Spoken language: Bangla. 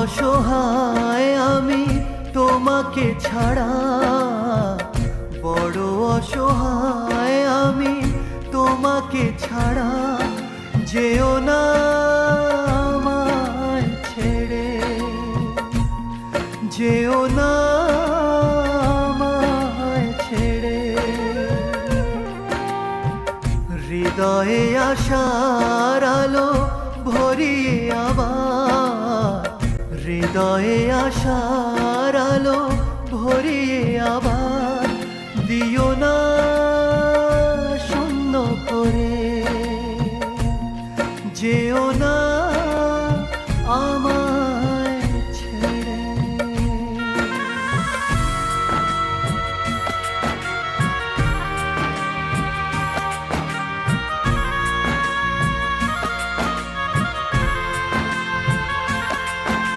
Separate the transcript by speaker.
Speaker 1: অসহায় আমি তোমাকে ছাড়া, বড় অসহায় আমি তোমাকে ছাড়া। যেও না আমায় ছেড়ে, যেও না আমায় ছেড়ে। হৃদয়ে আশার আলো ভরিয়ে আবার, হৃদয়ে আশার আলো ভরিয়ে আবার দিও